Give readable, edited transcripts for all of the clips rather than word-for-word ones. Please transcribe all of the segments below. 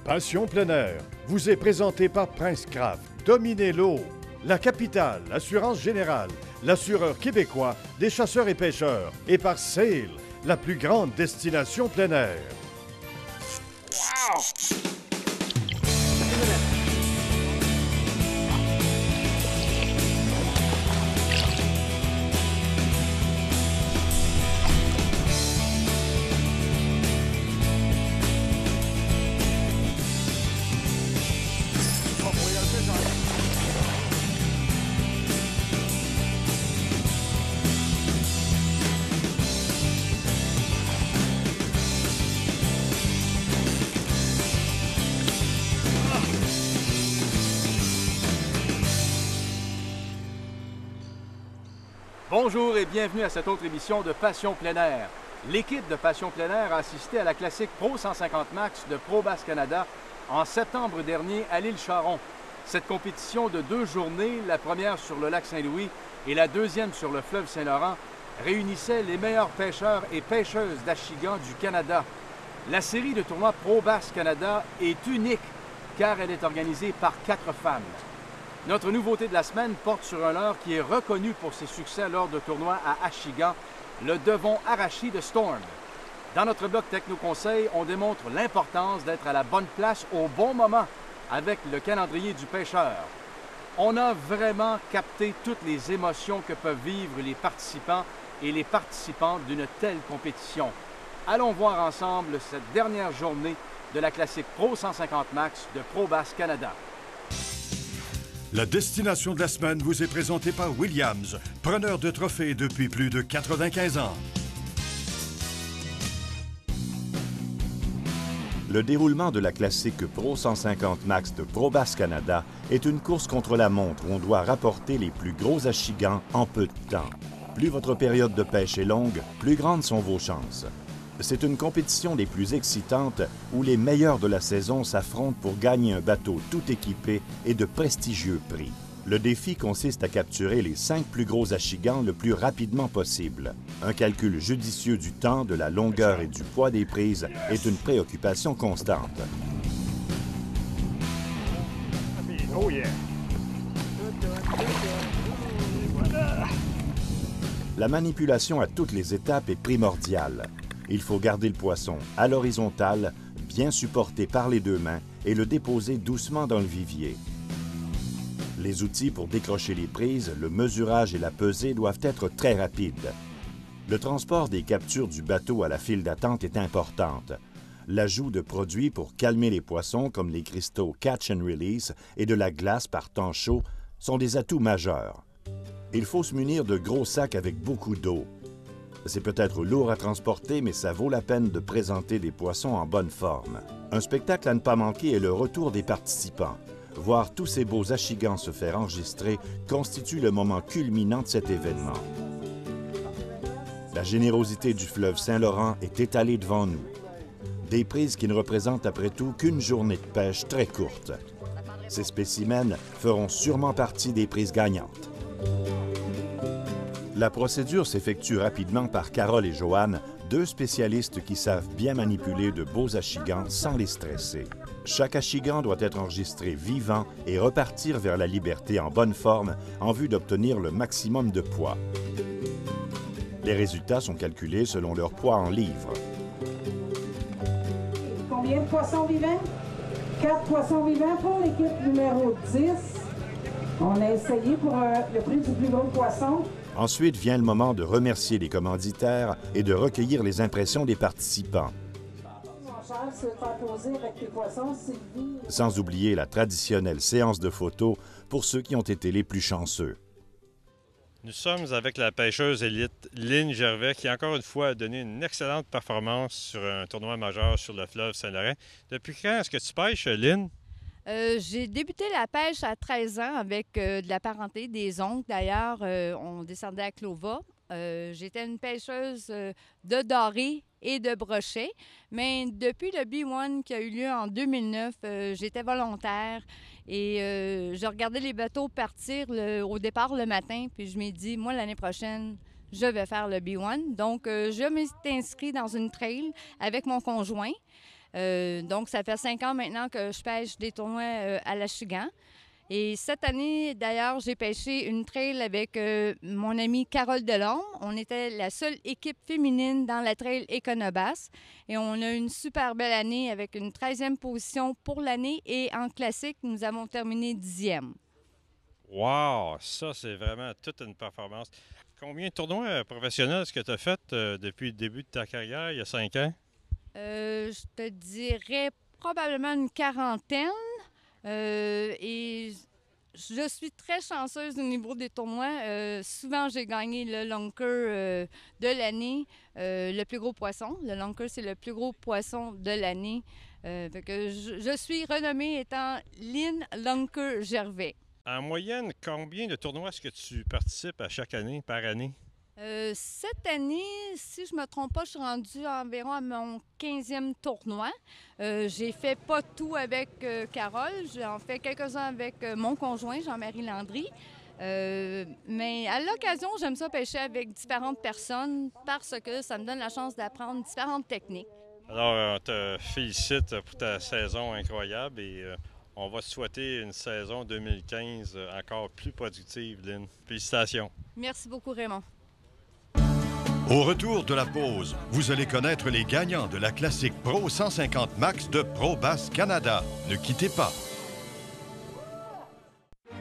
Passion plein air vous est présenté par Prince Craft. Dominez l'eau. La Capitale, Assurance Générale, l'assureur québécois des chasseurs et pêcheurs. Et par Sail, la plus grande destination plein air. Wow! Bonjour et bienvenue à cette autre émission de Passion plein air. L'équipe de Passion plein air a assisté à la classique Pro 150 Max de ProBass Canada en septembre dernier à l'île Charon. Cette compétition de 2 journées, la première sur le lac Saint-Louis et la deuxième sur le fleuve Saint-Laurent, réunissait les meilleurs pêcheurs et pêcheuses d'Achigan du Canada. La série de tournois ProBass Canada est unique car elle est organisée par 4 femmes. Notre nouveauté de la semaine porte sur un leurre qui est reconnu pour ses succès lors de tournois à Achigan, le Devon Arashi de Storm. Dans notre bloc Techno-Conseil, on démontre l'importance d'être à la bonne place au bon moment avec le calendrier du pêcheur. On a vraiment capté toutes les émotions que peuvent vivre les participants et les participantes d'une telle compétition. Allons voir ensemble cette dernière journée de la classique Pro 150 Max de ProBass Canada. La destination de la semaine vous est présentée par Williams, preneur de trophées depuis plus de 95 ans. Le déroulement de la classique Pro 150 Max de ProBass Canada est une course contre la montre où on doit rapporter les plus gros achigans en peu de temps. Plus votre période de pêche est longue, plus grandes sont vos chances. C'est une compétition des plus excitantes où les meilleurs de la saison s'affrontent pour gagner un bateau tout équipé et de prestigieux prix. Le défi consiste à capturer les 5 plus gros achigans le plus rapidement possible. Un calcul judicieux du temps, de la longueur et du poids des prises est une préoccupation constante. Oh yeah! La manipulation à toutes les étapes est primordiale. Il faut garder le poisson à l'horizontale, bien supporté par les 2 mains et le déposer doucement dans le vivier. Les outils pour décrocher les prises, le mesurage et la pesée doivent être très rapides. Le transport des captures du bateau à la file d'attente est importante. L'ajout de produits pour calmer les poissons comme les cristaux Catch and Release et de la glace par temps chaud sont des atouts majeurs. Il faut se munir de gros sacs avec beaucoup d'eau. C'est peut-être lourd à transporter, mais ça vaut la peine de présenter des poissons en bonne forme. Un spectacle à ne pas manquer est le retour des participants. Voir tous ces beaux achigans se faire enregistrer constitue le moment culminant de cet événement. La générosité du fleuve Saint-Laurent est étalée devant nous. Des prises qui ne représentent après tout qu'une journée de pêche très courte. Ces spécimens feront sûrement partie des prises gagnantes. La procédure s'effectue rapidement par Carole et Joanne, 2 spécialistes qui savent bien manipuler de beaux achigans sans les stresser. Chaque achigan doit être enregistré vivant et repartir vers la liberté en bonne forme en vue d'obtenir le maximum de poids. Les résultats sont calculés selon leur poids en livres. Combien de poissons vivants? 4 poissons vivants pour l'équipe numéro 10. On a essayé pour le prix du plus gros poisson. Ensuite vient le moment de remercier les commanditaires et de recueillir les impressions des participants. Sans oublier la traditionnelle séance de photos pour ceux qui ont été les plus chanceux. Nous sommes avec la pêcheuse élite Lynn Gervais qui, encore une fois, a donné une excellente performance sur un tournoi majeur sur le fleuve Saint-Laurent. Depuis quand est-ce que tu pêches, Lynn? J'ai débuté la pêche à 13 ans avec de la parenté, des oncles. D'ailleurs, on descendait à Clova. J'étais une pêcheuse de doré et de brochet. Mais depuis le B1 qui a eu lieu en 2009, j'étais volontaire et je regardais les bateaux partir au départ le matin. Puis je m'ai dit, moi, l'année prochaine, je vais faire le B1. Donc, je m'étais inscrite dans une trail avec mon conjoint. Donc, ça fait 5 ans maintenant que je pêche des tournois à l'Achigan. Et cette année, d'ailleurs, j'ai pêché une trail avec mon amie Carole Delorme. On était la seule équipe féminine dans la trail Econobass. Et on a eu une super belle année avec une 13e position pour l'année. Et en classique, nous avons terminé 10e. Wow! Ça, c'est vraiment toute une performance. Combien de tournois professionnels est-ce que tu as fait depuis le début de ta carrière, il y a 5 ans? Je te dirais probablement une quarantaine. Et je suis très chanceuse au niveau des tournois. Souvent, j'ai gagné le lunker de l'année, le plus gros poisson. Le lunker, c'est le plus gros poisson de l'année. Je suis renommée étant Lynn Lunker Gervais. En moyenne, combien de tournois est-ce que tu participes à chaque année, par année? Cette année, si je ne me trompe pas, je suis rendue environ à mon 15e tournoi. J'ai fait pas tout avec Carole. J'en fais quelques-uns avec mon conjoint, Jean-Marie Landry. Mais à l'occasion, j'aime ça pêcher avec différentes personnes parce que ça me donne la chance d'apprendre différentes techniques. Alors, on te félicite pour ta saison incroyable et on va te souhaiter une saison 2015 encore plus productive, Lynn. Félicitations. Merci beaucoup, Raymond. Au retour de la pause, vous allez connaître les gagnants de la classique Pro 150 Max de ProBass Canada. Ne quittez pas.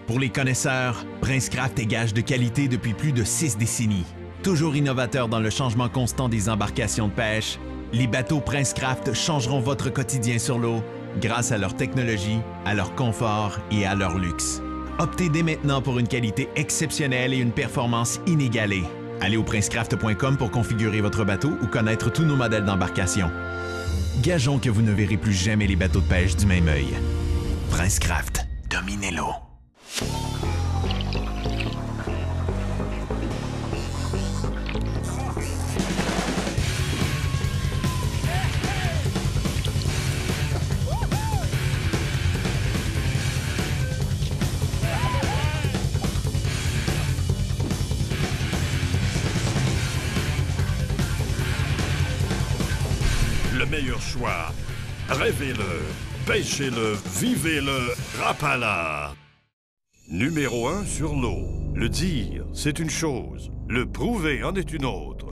Pour les connaisseurs, Princecraft est gage de qualité depuis plus de 6 décennies. Toujours innovateur dans le changement constant des embarcations de pêche, les bateaux Princecraft changeront votre quotidien sur l'eau grâce à leur technologie, à leur confort et à leur luxe. Optez dès maintenant pour une qualité exceptionnelle et une performance inégalée. Allez au princecraft.com pour configurer votre bateau ou connaître tous nos modèles d'embarcation. Gageons que vous ne verrez plus jamais les bateaux de pêche du même œil. Princecraft, dominez l'eau. Le meilleur choix. Rêvez-le, pêchez-le, vivez-le, Rapala. Numéro 1 sur l'eau. Le dire, c'est une chose. Le prouver en est une autre.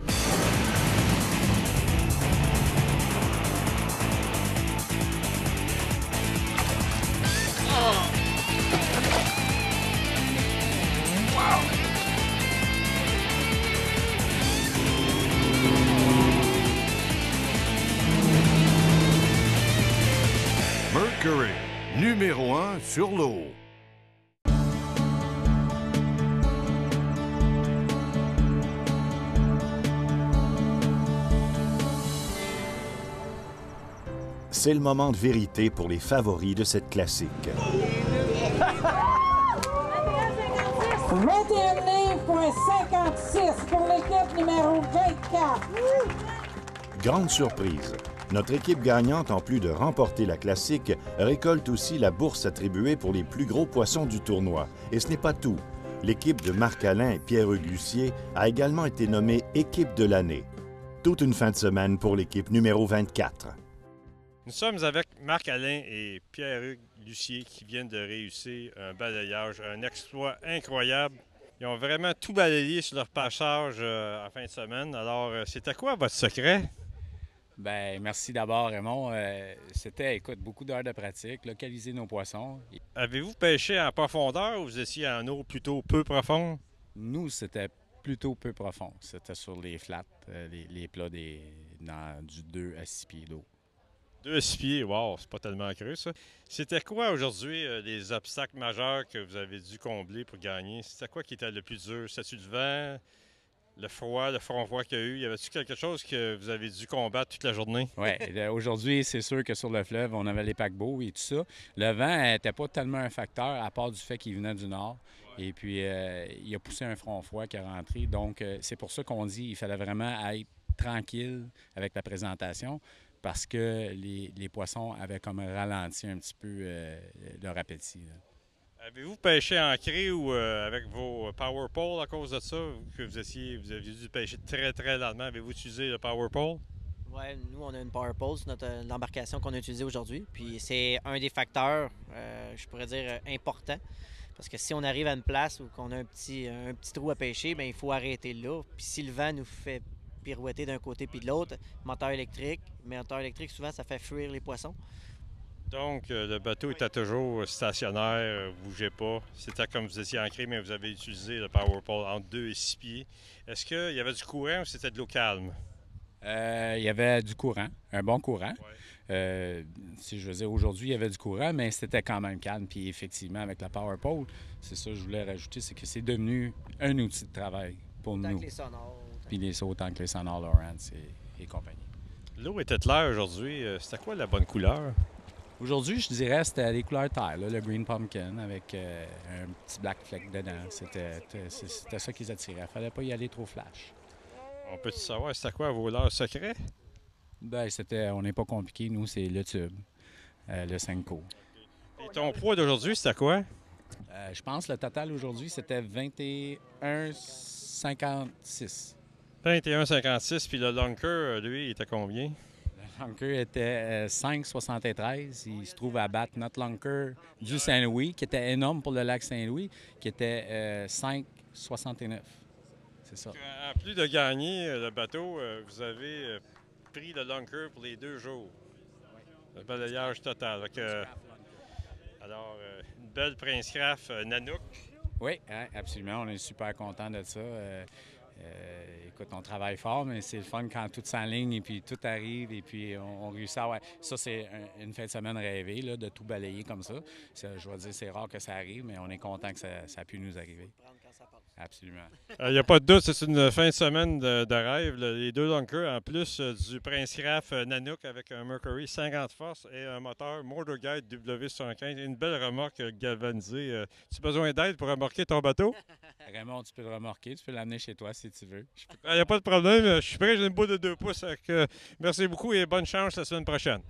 Mercury, numéro 1 sur l'eau. C'est le moment de vérité pour les favoris de cette classique. 21,56 pour l'équipe numéro 24. Grande surprise. Notre équipe gagnante, en plus de remporter la classique, récolte aussi la bourse attribuée pour les plus gros poissons du tournoi. Et ce n'est pas tout. L'équipe de Marc-Alain et Pierre-Hugues Lucier a également été nommée équipe de l'année. Toute une fin de semaine pour l'équipe numéro 24. Nous sommes avec Marc-Alain et Pierre-Hugues Lucier qui viennent de réussir un balayage, un exploit incroyable. Ils ont vraiment tout balayé sur leur passage en fin de semaine. Alors, c'était quoi votre secret? Bien, merci d'abord, Raymond. C'était, écoute, beaucoup d'heures de pratique, localiser nos poissons. Avez-vous pêché en profondeur ou vous étiez en eau plutôt peu profonde? Nous, c'était plutôt peu profond. C'était sur les flats, les plats dans du 2 à 6 pieds d'eau. 2 à 6 pieds, wow, c'est pas tellement creux, ça. C'était quoi aujourd'hui les obstacles majeurs que vous avez dû combler pour gagner? C'était quoi qui était le plus dur? C'était-tu le vent? Le froid, le front froid qu'il y a eu, y avait-tu quelque chose que vous avez dû combattre toute la journée? Oui, aujourd'hui, c'est sûr que sur le fleuve, on avait les paquebots et tout ça. Le vent n'était pas tellement un facteur, à part du fait qu'il venait du nord. Et puis, il a poussé un front froid qui est rentré. Donc, c'est pour ça qu'on dit qu'il fallait vraiment être tranquille avec la présentation parce que les poissons avaient comme ralenti un petit peu leur appétit. Là. Avez-vous pêché ancré ou avec vos power poles à cause de ça? Que vous aviez dû pêcher très, très lentement. Avez-vous utilisé le power pole? Ouais, nous, on a une Power Pole, c'est l'embarcation qu'on a utilisée aujourd'hui. Puis c'est un des facteurs, je pourrais dire, important. Parce que si on arrive à une place où on a un petit trou à pêcher, bien, il faut arrêter là. Puis si le vent nous fait pirouetter d'un côté puis de l'autre, moteur électrique, souvent, ça fait fuir les poissons. Donc, le bateau était toujours stationnaire, ne bougeait pas. C'était comme vous étiez ancré, mais vous avez utilisé le Power Pole entre 2 et 6 pieds. Est-ce qu'il y avait du courant ou c'était de l'eau calme? Il y avait du courant, un bon courant. Si je veux dire, aujourd'hui, il y avait du courant, mais c'était quand même calme. Puis effectivement, avec la Power Pole, c'est ça que je voulais rajouter, c'est que c'est devenu un outil de travail pour Autant nous. que les sonores. Puis autant que les sonores Lowrance et compagnie. L'eau était claire aujourd'hui. C'était quoi la bonne couleur? Aujourd'hui, je dirais c'était les couleurs terre, là, le green pumpkin avec un petit black fleck dedans. C'était ça qui les attirait. Il fallait pas y aller trop flash. On peut-tu savoir c'était quoi vos leurres secrets? Ben, on n'est pas compliqué, nous, c'est le tube, le Senko. Et ton poids d'aujourd'hui, c'était quoi? Je pense que le total aujourd'hui, c'était 21,56. 21,56, puis le lunker, lui, il était combien? Le lunker était 5,73. Il se trouve à battre notre lunker du Saint-Louis, qui était énorme pour le lac Saint-Louis, qui était 5,69. C'est ça. En plus de gagner le bateau, vous avez pris le lunker pour les 2 jours. Le balayage total. Alors, une belle Prince Craft Nanook. Oui, hein, absolument. On est super content de ça. Écoute, on travaille fort, mais c'est le fun quand tout s'enligne et puis tout arrive et puis on réussit à... Ouais, ça, c'est une fin de semaine rêvée, là, de tout balayer comme ça. Je vais dire, c'est rare que ça arrive, mais on est content que ça a pu nous arriver. Absolument. Il n'y a pas de doute, c'est une fin de semaine de rêve. Les 2 lunkers, en plus du Prince Craft Nanook avec un Mercury 50 forces et un moteur Motor Guide W115. Une belle remorque galvanisée. Tu as besoin d'aide pour remorquer ton bateau? Raymond, tu peux le remorquer, tu peux l'amener chez toi si tu veux. Il n'y a pas de problème. Je suis prêt, j'ai une boule de 2 pouces. Merci beaucoup et bonne chance la semaine prochaine.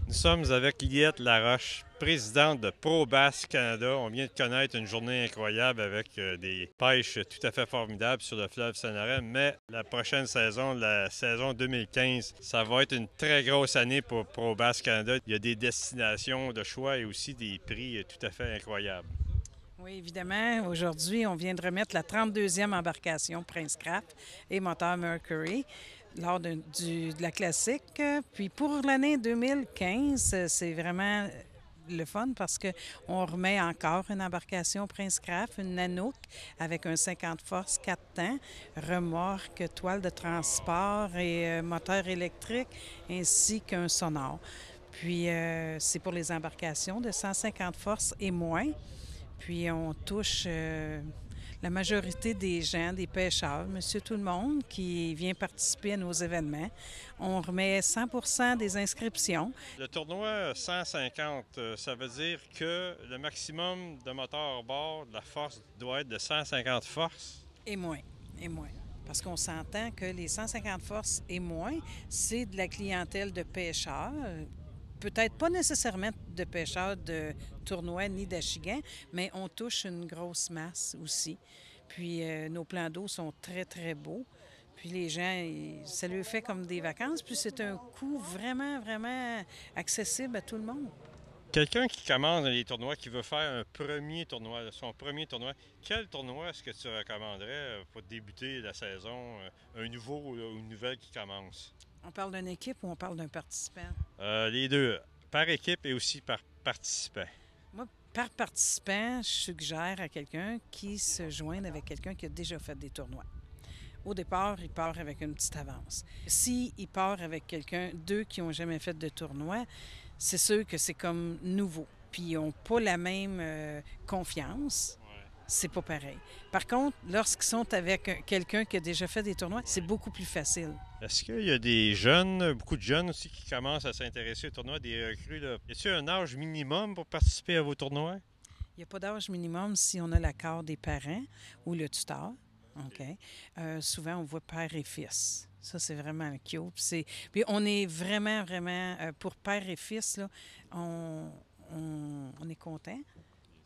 Nous sommes avec Liette Laroche, présidente de ProBass Canada. On vient de connaître une journée incroyable avec des pêches tout à fait formidables sur le fleuve Saint-Laurent. Mais la prochaine saison, la saison 2015, ça va être une très grosse année pour ProBass Canada. Il y a des destinations de choix et aussi des prix tout à fait incroyables. Oui, évidemment. Aujourd'hui, on vient de remettre la 32e embarcation Prince Craft et moteur Mercury lors de la classique. Puis pour l'année 2015, c'est vraiment le fun parce qu'on remet encore une embarcation Prince Craft, une Nanook avec un 50 forces 4 temps, remorque, toile de transport et moteur électrique ainsi qu'un sonore. Puis c'est pour les embarcations de 150 forces et moins. Puis on touche la majorité des gens, des pêcheurs, monsieur tout le monde qui vient participer à nos événements. On remet 100 des inscriptions. Le tournoi 150, ça veut dire que le maximum de moteurs à bord de la force doit être de 150 forces? Et moins, et moins. Parce qu'on s'entend que les 150 forces et moins, c'est de la clientèle de pêcheurs. Peut-être pas nécessairement de pêcheurs de tournois ni d'achigan, mais on touche une grosse masse aussi. Puis nos plans d'eau sont très, très beaux. Puis les gens, ça leur fait comme des vacances. Puis c'est un coût vraiment, vraiment accessible à tout le monde. Quelqu'un qui commence dans les tournois, qui veut faire un premier tournoi, son premier tournoi, quel tournoi est-ce que tu recommanderais pour débuter la saison, un nouveau ou une nouvelle qui commence? On parle d'une équipe ou on parle d'un participant? Les deux, par équipe et aussi par participant. Moi, par participant, je suggère à quelqu'un qui se joigne avec quelqu'un qui a déjà fait des tournois. Au départ, il part avec une petite avance. S'il part avec deux qui n'ont jamais fait de tournoi, c'est sûr que c'est comme nouveau. Puis ils n'ont pas la même confiance. C'est pas pareil. Par contre, lorsqu'ils sont avec quelqu'un qui a déjà fait des tournois, c'est beaucoup plus facile. Est-ce qu'il y a des jeunes, beaucoup de jeunes aussi qui commencent à s'intéresser aux tournois, des recrues? Là? Y a-t-il un âge minimum pour participer à vos tournois? Il n'y a pas d'âge minimum si on a l'accord des parents ou le tuteur. OK. Souvent, on voit père et fils. Ça, c'est vraiment cute. Puis on est vraiment, vraiment, pour père et fils, là, on est content.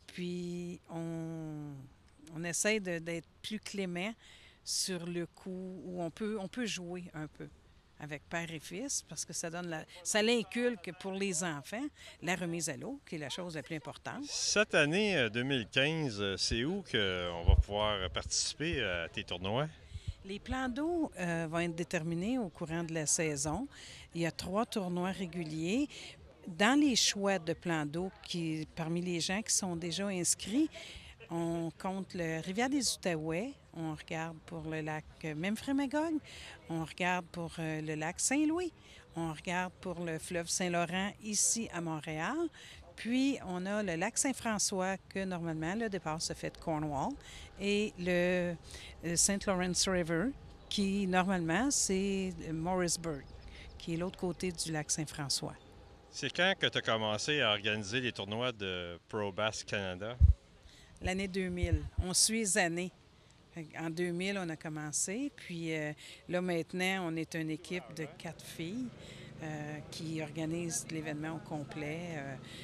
Puis on essaie d'être plus clément sur le coup où on peut jouer un peu. avec père et fils parce que ça l'inculque pour les enfants la remise à l'eau, qui est la chose la plus importante. Cette année 2015, c'est où qu'on va pouvoir participer à tes tournois? Les plans d'eau vont être déterminés au courant de la saison. Il y a 3 tournois réguliers. Dans les choix de plans d'eau, parmi les gens qui sont déjà inscrits, on compte le Rivière des Outaouais, on regarde pour le lac Memphremagog, on regarde pour le lac Saint-Louis, on regarde pour le fleuve Saint-Laurent ici à Montréal, puis on a le lac Saint-François que normalement le départ se fait de Cornwall et le St. Lawrence River qui normalement c'est Morrisburg, qui est l'autre côté du lac Saint-François. C'est quand que tu as commencé à organiser les tournois de Pro Bass Canada? L'année 2000. On suit les années. En 2000, on a commencé. Puis là, maintenant, on est une équipe de 4 filles qui organise l'événement au complet.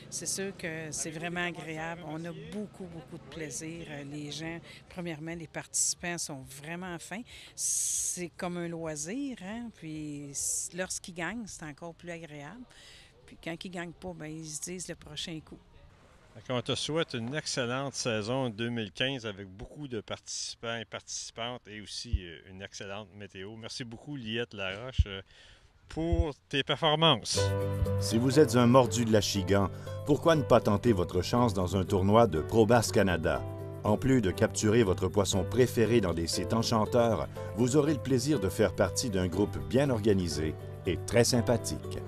C'est sûr que c'est vraiment agréable. On a beaucoup, beaucoup de plaisir. Les gens, premièrement, les participants sont vraiment fins. C'est comme un loisir, hein? Puis lorsqu'ils gagnent, c'est encore plus agréable. Puis quand ils ne gagnent pas, bien, ils se disent le prochain coup. On te souhaite une excellente saison 2015 avec beaucoup de participants et participantes et aussi une excellente météo. Merci beaucoup, Liette Laroche, pour tes performances. Si vous êtes un mordu de l'Achigan, pourquoi ne pas tenter votre chance dans un tournoi de Pro Bass Canada? En plus de capturer votre poisson préféré dans des sites enchanteurs, vous aurez le plaisir de faire partie d'un groupe bien organisé et très sympathique.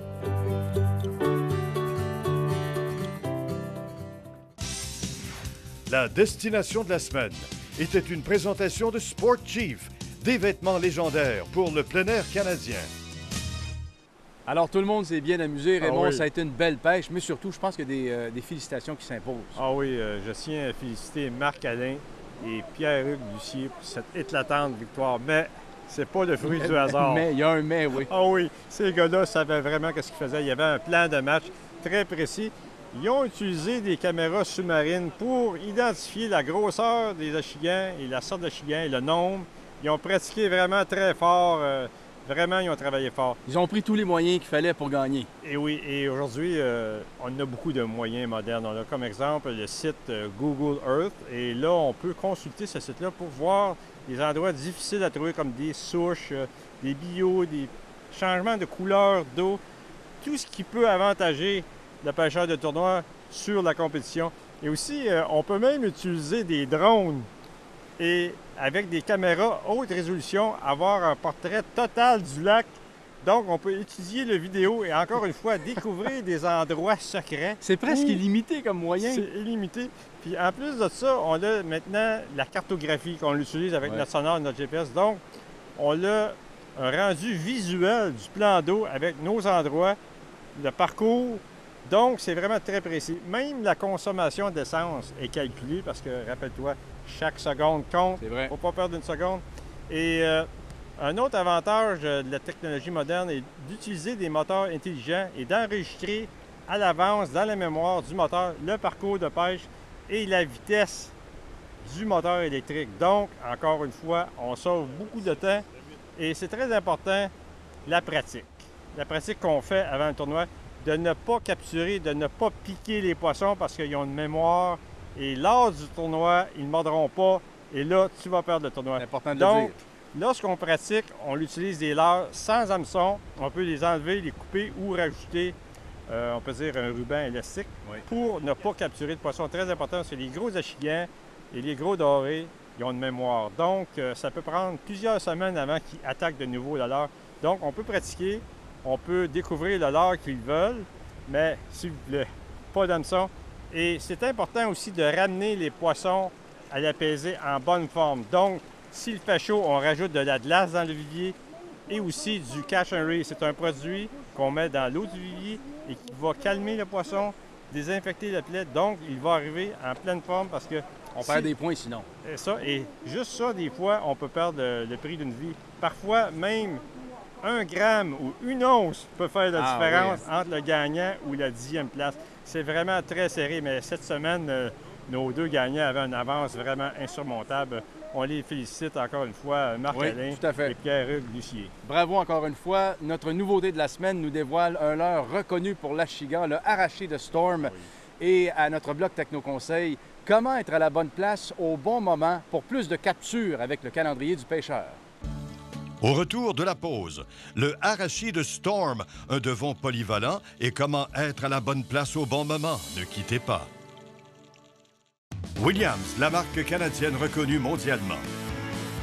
La destination de la semaine était une présentation de Sport Chief, des vêtements légendaires pour le plein air canadien. Alors, tout le monde s'est bien amusé. Raymond, oui. Ça a été une belle pêche, mais surtout, je pense qu'il y a des félicitations qui s'imposent. Ah oui, je tiens à féliciter Marc-Alain et Pierre-Hugues Lucier pour cette éclatante victoire, mais c'est pas le fruit du hasard. Mais, il y a un mais, oui. Ah oui, ces gars-là savaient vraiment ce qu'ils faisaient. Il y avait un plan de match très précis. Ils ont utilisé des caméras sous-marines pour identifier la grosseur des achigans et la sorte d'achigans et le nombre. Ils ont pratiqué vraiment très fort. Vraiment, ils ont travaillé fort. Ils ont pris tous les moyens qu'il fallait pour gagner. Et oui, et aujourd'hui, on a beaucoup de moyens modernes. On a comme exemple le site Google Earth. Et là, on peut consulter ce site-là pour voir des endroits difficiles à trouver comme des souches, des billots, des changements de couleur d'eau. Tout ce qui peut avantager le pêcheur de tournoi sur la compétition. Et aussi, on peut même utiliser des drones et avec des caméras haute résolution, avoir un portrait total du lac. Donc, on peut étudier la vidéo et encore une fois, découvrir des endroits secrets. C'est presque illimité comme moyen. C'est illimité. Puis en plus de ça, on a maintenant la cartographie qu'on utilise avec notre sonar et notre GPS. Donc, on a un rendu visuel du plan d'eau avec nos endroits, le parcours. Donc, c'est vraiment très précis. Même la consommation d'essence est calculée parce que, rappelle-toi, chaque seconde compte. C'est vrai. Il ne faut pas perdre une seconde. Et un autre avantage de la technologie moderne est d'utiliser des moteurs intelligents et d'enregistrer à l'avance dans la mémoire du moteur le parcours de pêche et la vitesse du moteur électrique. Donc, encore une fois, on sauve beaucoup de temps et c'est très important, la pratique. La pratique qu'on fait avant le tournoi, de ne pas capturer, de ne pas piquer les poissons parce qu'ils ont une mémoire. Et lors du tournoi, ils ne mordront pas. Et là, tu vas perdre le tournoi. C'est important de Donc, le dire. Lorsqu'on pratique, on utilise des leurres sans hameçon. On peut les enlever, les couper ou rajouter, on peut dire, un ruban élastique pour ne pas capturer de poissons. Très important, parce que les gros achigans et les gros dorés, ils ont une mémoire. Donc, ça peut prendre plusieurs semaines avant qu'ils attaquent de nouveau le leurre. Donc, on peut pratiquer. On peut découvrir le leurre qu'ils veulent, mais s'il vous plaît, pas d'hameçon. Et c'est important aussi de ramener les poissons à la pesée en bonne forme. Donc, s'il fait chaud, on rajoute de la glace dans le vivier et aussi du Catch and Release. C'est un produit qu'on met dans l'eau du vivier et qui va calmer le poisson, désinfecter la plaie. Donc, il va arriver en pleine forme parce que... On perd des points sinon. Et juste ça, des fois, on peut perdre le prix d'une vie. Parfois, même 1 gramme ou 1 once peut faire la différence entre le gagnant ou la 10e place. C'est vraiment très serré, mais cette semaine, nos 2 gagnants avaient une avance vraiment insurmontable. on les félicite encore une fois, Marc-Alain et Pierre-Hugues Lucier. Bravo encore une fois. Notre nouveauté de la semaine nous dévoile un leurre reconnu pour l'Achigan, le Arashi de Storm. Oui. Et à notre bloc Techno-Conseil, comment être à la bonne place au bon moment pour plus de captures avec le calendrier du pêcheur. Au retour de la pause, le Arashi de Storm, un devon polyvalent et comment être à la bonne place au bon moment. Ne quittez pas. Williams, la marque canadienne reconnue mondialement.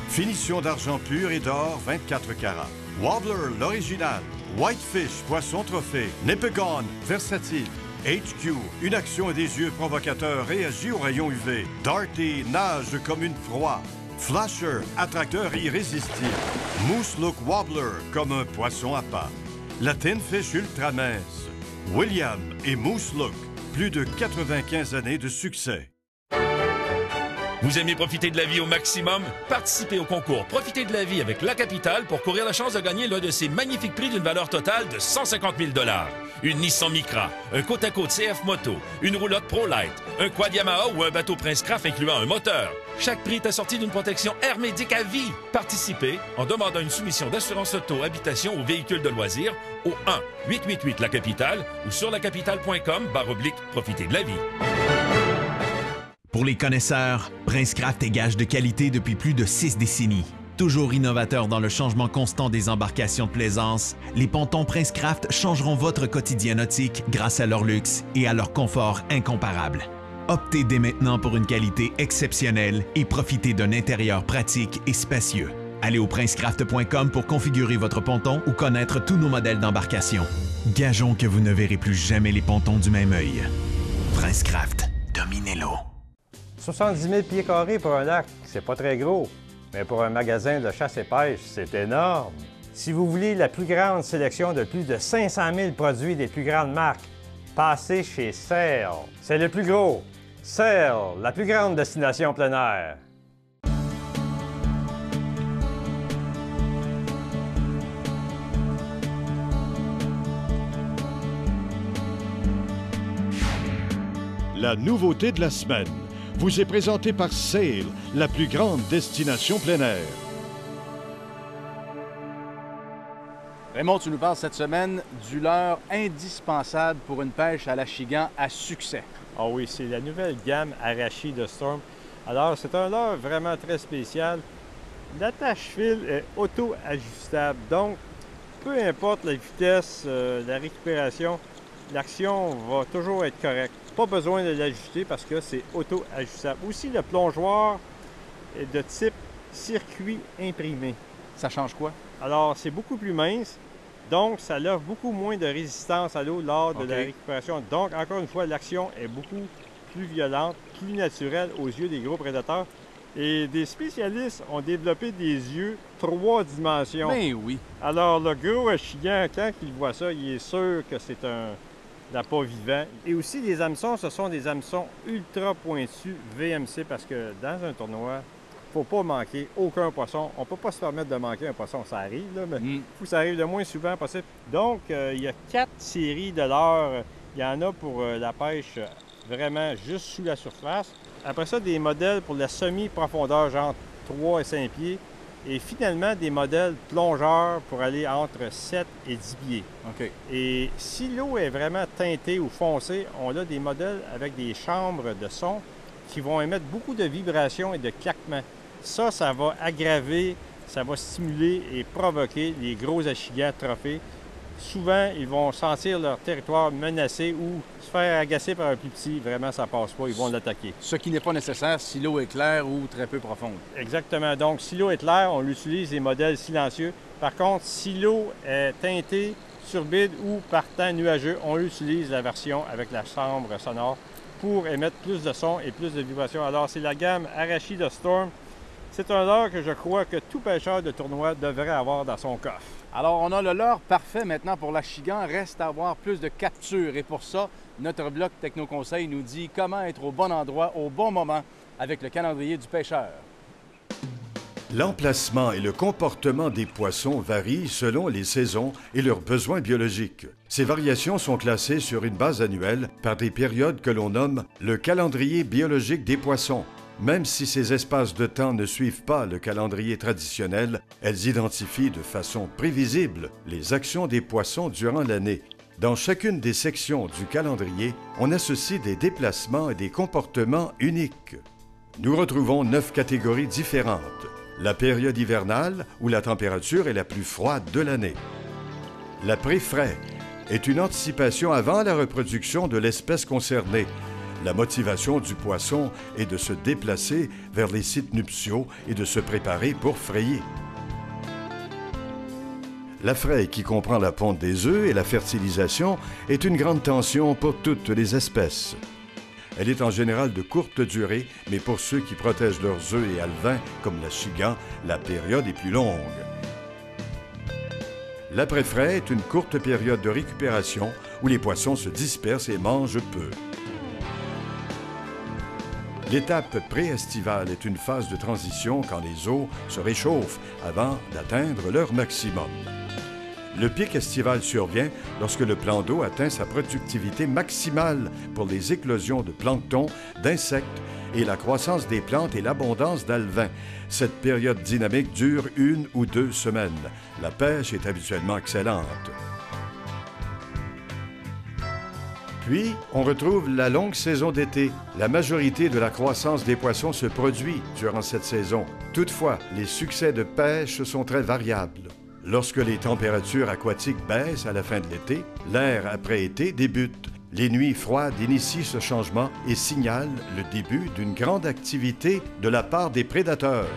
Finition d'argent pur et d'or 24 carats. Wobbler, l'original. Whitefish, poisson trophée. Nipigon, versatile. HQ, une action et des yeux provocateurs réagit aux rayons UV. Darty, nage comme une proie. Flasher, attracteur irrésistible. Moose Look Wobbler, comme un poisson à pas. La Tin Fish ultra mince. William et Moose Look, plus de 95 années de succès. Vous aimez profiter de la vie au maximum? Participez au concours Profiter de la vie avec La Capitale pour courir la chance de gagner l'un de ces magnifiques prix d'une valeur totale de 150 000 $. Une Nissan Micra, un côte-à-côte CF Moto, une roulotte ProLite, un quad Yamaha ou un bateau Prince Craft incluant un moteur. Chaque prix est assorti d'une protection hermétique à vie. Participez en demandant une soumission d'assurance auto, habitation ou véhicule de loisirs au 1-888-LA-CAPITALE ou sur lacapitale.com/profiter de la vie. Pour les connaisseurs, Prince Craft est gage de qualité depuis plus de 6 décennies. Toujours innovateur dans le changement constant des embarcations de plaisance, les pontons Prince Craft changeront votre quotidien nautique grâce à leur luxe et à leur confort incomparable. Optez dès maintenant pour une qualité exceptionnelle et profitez d'un intérieur pratique et spacieux. Allez au princecraft.com pour configurer votre ponton ou connaître tous nos modèles d'embarcation. Gageons que vous ne verrez plus jamais les pontons du même œil. Prince Craft, dominez l'eau. 70 000 pieds carrés pour un lac, c'est pas très gros. Mais pour un magasin de chasse et pêche, c'est énorme. Si vous voulez la plus grande sélection de plus de 500 000 produits des plus grandes marques, passez chez Sail. C'est le plus gros. Sail, la plus grande destination plein air. La nouveauté de la semaine vous est présentée par Sail, la plus grande destination plein air. Raymond, tu nous parles cette semaine du leurre indispensable pour une pêche à l'Achigan à succès. Ah oui, c'est la nouvelle gamme Arashi de Storm. Alors, c'est un leurre vraiment très spécial. L'attache-fil est auto-ajustable, donc peu importe la vitesse, la récupération, l'action va toujours être correcte. Pas besoin de l'ajuster parce que c'est auto-ajustable. Aussi, le plongeoir est de type circuit imprimé. Ça change quoi? Alors, c'est beaucoup plus mince, donc ça offre beaucoup moins de résistance à l'eau lors de la récupération. Donc, encore une fois, l'action est beaucoup plus violente, plus naturelle aux yeux des gros prédateurs. Et des spécialistes ont développé des yeux 3 dimensions. Ben oui! Alors, le gros achigan, quand il voit ça, il est sûr que c'est un appât vivant. Et aussi, les hameçons, ce sont des hameçons ultra pointus VMC parce que dans un tournoi, il ne faut pas manquer aucun poisson. On ne peut pas se permettre de manquer un poisson. Ça arrive, là, mais il faut que ça arrive le moins souvent possible. Donc, il y a 4 séries de leurres. Il y en a pour la pêche vraiment juste sous la surface. Après ça, des modèles pour la semi-profondeur, genre 3 et 5 pieds. Et finalement, des modèles plongeurs pour aller entre 7 et 10 pieds. OK. Et si l'eau est vraiment teintée ou foncée, on a des modèles avec des chambres de son qui vont émettre beaucoup de vibrations et de claquements. Ça va aggraver, ça va stimuler et provoquer les gros achigans trophées. Souvent, ils vont sentir leur territoire menacé ou se faire agacer par un plus petit. Vraiment, ça passe pas, ils vont l'attaquer. Ce qui n'est pas nécessaire si l'eau est claire ou très peu profonde. Exactement. Donc, si l'eau est claire, on utilise les modèles silencieux. Par contre, si l'eau est teintée, turbide ou par temps nuageux, on utilise la version avec la chambre sonore pour émettre plus de son et plus de vibrations. Alors, c'est la gamme Arashi de Storm. C'est un leurre que je crois que tout pêcheur de tournoi devrait avoir dans son coffre. Alors, on a le leurre parfait maintenant pour l'Achigan. Reste à avoir plus de captures. Et pour ça, notre bloc Techno-Conseil nous dit comment être au bon endroit, au bon moment, avec le calendrier du pêcheur. L'emplacement et le comportement des poissons varient selon les saisons et leurs besoins biologiques. Ces variations sont classées sur une base annuelle par des périodes que l'on nomme le calendrier biologique des poissons. Même si ces espaces de temps ne suivent pas le calendrier traditionnel, elles identifient de façon prévisible les actions des poissons durant l'année. Dans chacune des sections du calendrier, on associe des déplacements et des comportements uniques. Nous retrouvons 9 catégories différentes. La période hivernale, où la température est la plus froide de l'année. L'après-frais est une anticipation avant la reproduction de l'espèce concernée. La motivation du poisson est de se déplacer vers les sites nuptiaux et de se préparer pour frayer. La fraie, qui comprend la ponte des œufs et la fertilisation, est une grande tension pour toutes les espèces. Elle est en général de courte durée, mais pour ceux qui protègent leurs œufs et alevins, comme la chigan, la période est plus longue. L'après-frais est une courte période de récupération où les poissons se dispersent et mangent peu. L'étape pré-estivale est une phase de transition quand les eaux se réchauffent avant d'atteindre leur maximum. Le pic estival survient lorsque le plan d'eau atteint sa productivité maximale pour les éclosions de plancton, d'insectes et la croissance des plantes et l'abondance d'alevins. Cette période dynamique dure 1 ou 2 semaines. La pêche est habituellement excellente. Puis, on retrouve la longue saison d'été. La majorité de la croissance des poissons se produit durant cette saison. Toutefois, les succès de pêche sont très variables. Lorsque les températures aquatiques baissent à la fin de l'été, l'ère après-été débute. Les nuits froides initient ce changement et signalent le début d'une grande activité de la part des prédateurs.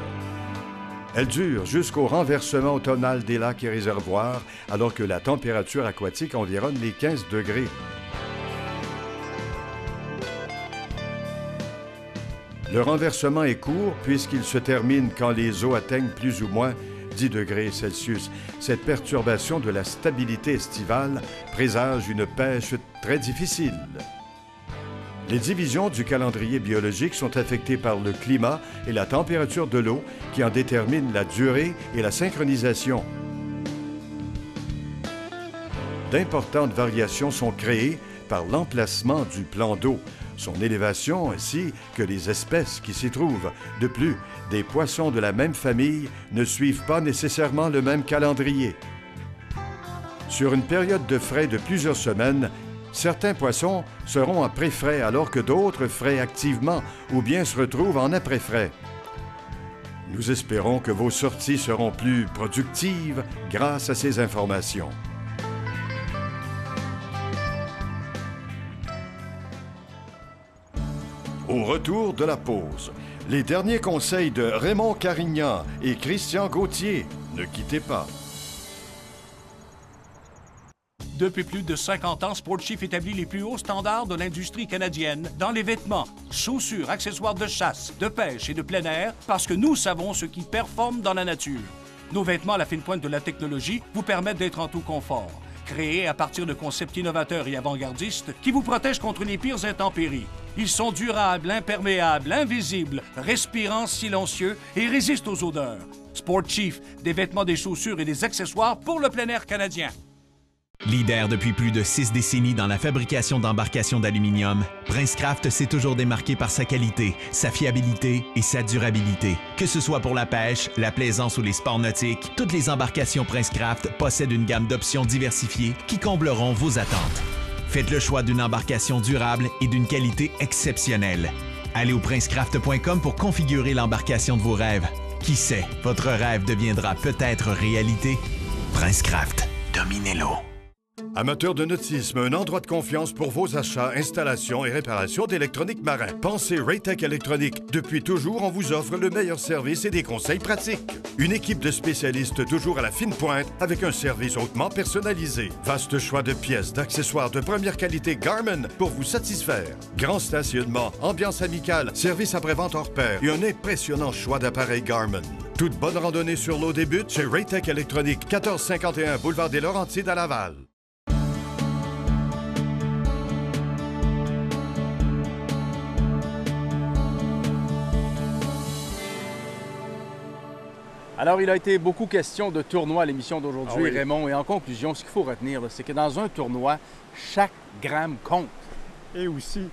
Elle dure jusqu'au renversement automnal des lacs et réservoirs, alors que la température aquatique environne les 15 degrés. Le renversement est court puisqu'il se termine quand les eaux atteignent plus ou moins 10 degrés Celsius. Cette perturbation de la stabilité estivale présage une pêche très difficile. Les divisions du calendrier biologique sont affectées par le climat et la température de l'eau qui en déterminent la durée et la synchronisation. D'importantes variations sont créées par l'emplacement du plan d'eau, son élévation ainsi que les espèces qui s'y trouvent. De plus, des poissons de la même famille ne suivent pas nécessairement le même calendrier. Sur une période de frai de plusieurs semaines, certains poissons seront en pré-frai alors que d'autres fraient activement ou bien se retrouvent en après-frai. Nous espérons que vos sorties seront plus productives grâce à ces informations. Au retour de la pause, les derniers conseils de Raymond Carignan et Christian Gauthier. Ne quittez pas. Depuis plus de 50 ans, Sportchief établit les plus hauts standards de l'industrie canadienne dans les vêtements, chaussures, accessoires de chasse, de pêche et de plein air parce que nous savons ce qui performe dans la nature. Nos vêtements à la fine pointe de la technologie vous permettent d'être en tout confort. Créés à partir de concepts innovateurs et avant-gardistes qui vous protègent contre les pires intempéries. Ils sont durables, imperméables, invisibles, respirants, silencieux et résistent aux odeurs. Sportchief, des vêtements, des chaussures et des accessoires pour le plein air canadien. Leader depuis plus de 6 décennies dans la fabrication d'embarcations d'aluminium, Princecraft s'est toujours démarqué par sa qualité, sa fiabilité et sa durabilité. Que ce soit pour la pêche, la plaisance ou les sports nautiques, toutes les embarcations Princecraft possèdent une gamme d'options diversifiées qui combleront vos attentes. Faites le choix d'une embarcation durable et d'une qualité exceptionnelle. Allez au princecraft.com pour configurer l'embarcation de vos rêves. Qui sait, votre rêve deviendra peut-être réalité. Princecraft, dominez-le. Amateurs de nautisme, un endroit de confiance pour vos achats, installations et réparations d'électronique marin. Pensez Raytech Électronique. Depuis toujours, on vous offre le meilleur service et des conseils pratiques. Une équipe de spécialistes toujours à la fine pointe avec un service hautement personnalisé. Vaste choix de pièces, d'accessoires de première qualité Garmin pour vous satisfaire. Grand stationnement, ambiance amicale, service après-vente hors pair et un impressionnant choix d'appareils Garmin. Toute bonne randonnée sur l'eau débute chez Raytech Électronique, 1451 Boulevard des Laurentides à Laval. Alors, il a été beaucoup question de tournoi à l'émission d'aujourd'hui, Ah oui. Raymond. Et en conclusion, ce qu'il faut retenir, c'est que dans un tournoi, chaque gramme compte. Et aussi,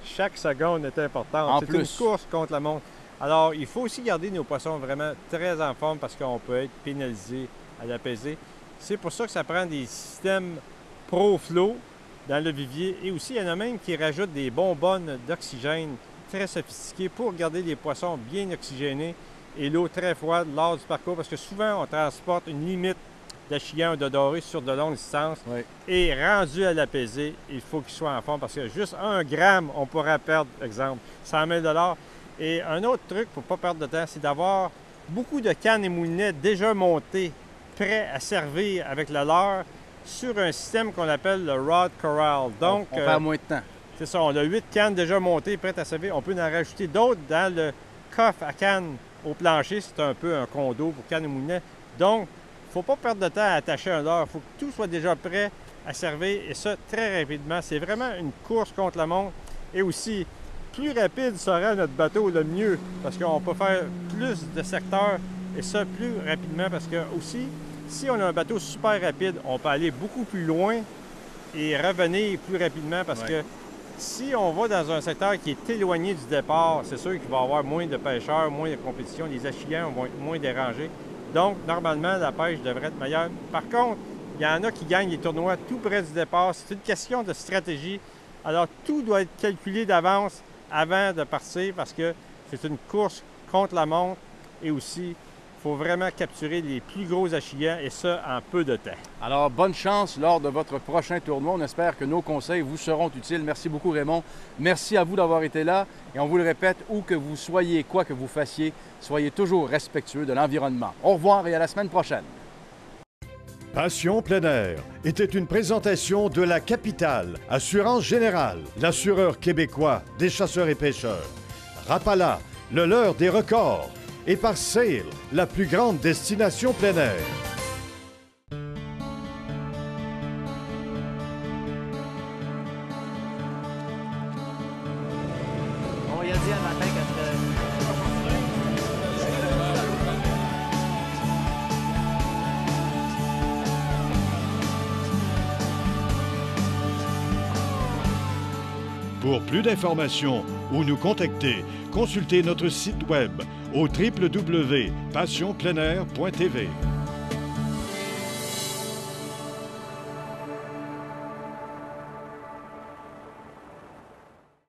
chaque seconde est importante. En C'est plus. une course contre la montre. Alors, il faut aussi garder nos poissons vraiment très en forme parce qu'on peut être pénalisé à la pesée. C'est pour ça que ça prend des systèmes ProFlow dans le vivier. Et aussi, il y en a même qui rajoutent des bonbonnes d'oxygène très sophistiquées pour garder les poissons bien oxygénés et l'eau très froide lors du parcours. Parce que souvent, on transporte une limite d'achillants ou de dorés sur de longues distances. Oui. Et rendu à la pesée, il faut qu'il soit en forme parce que juste 1 gramme, on pourrait perdre, exemple, 100 000 $. Et un autre truc pour ne pas perdre de temps, c'est d'avoir beaucoup de cannes et moulinets déjà montés, prêts à servir avec le leurre sur un système qu'on appelle le Rod Corral. Donc, on perd moins de temps. C'est ça, on a 8 cannes déjà montées, prêtes à servir. On peut en rajouter d'autres dans le coffre à cannes au plancher. C'est un peu un condo pour cannes et moulinets. Donc, il ne faut pas perdre de temps à attacher un leurre. Il faut que tout soit déjà prêt à servir, et ça très rapidement. C'est vraiment une course contre la montre. Et aussi, plus rapide sera notre bateau, le mieux, parce qu'on peut faire plus de secteurs, et ça plus rapidement, parce que aussi, si on a un bateau super rapide, on peut aller beaucoup plus loin et revenir plus rapidement, parce que si on va dans un secteur qui est éloigné du départ, c'est sûr qu'il va y avoir moins de pêcheurs, moins de compétition, les achillants vont être moins dérangés. Donc, normalement, la pêche devrait être meilleure. Par contre, il y en a qui gagnent les tournois tout près du départ. C'est une question de stratégie. Alors, tout doit être calculé d'avance avant de partir parce que c'est une course contre la montre et aussi, il faut vraiment capturer les plus gros achillants et ça en peu de temps. Alors, bonne chance lors de votre prochain tournoi. On espère que nos conseils vous seront utiles. Merci beaucoup, Raymond. Merci à vous d'avoir été là. Et on vous le répète, où que vous soyez, quoi que vous fassiez, soyez toujours respectueux de l'environnement. Au revoir et à la semaine prochaine. Passion plein air était une présentation de la Capitale, Assurance Générale, l'assureur québécois des chasseurs et pêcheurs. Rapala, le leurre des records. Et par Sail, la plus grande destination plein air. On y a dit un matin Pour plus d'informations ou nous contacter, consultez notre site web au www.passionpleinair.tv.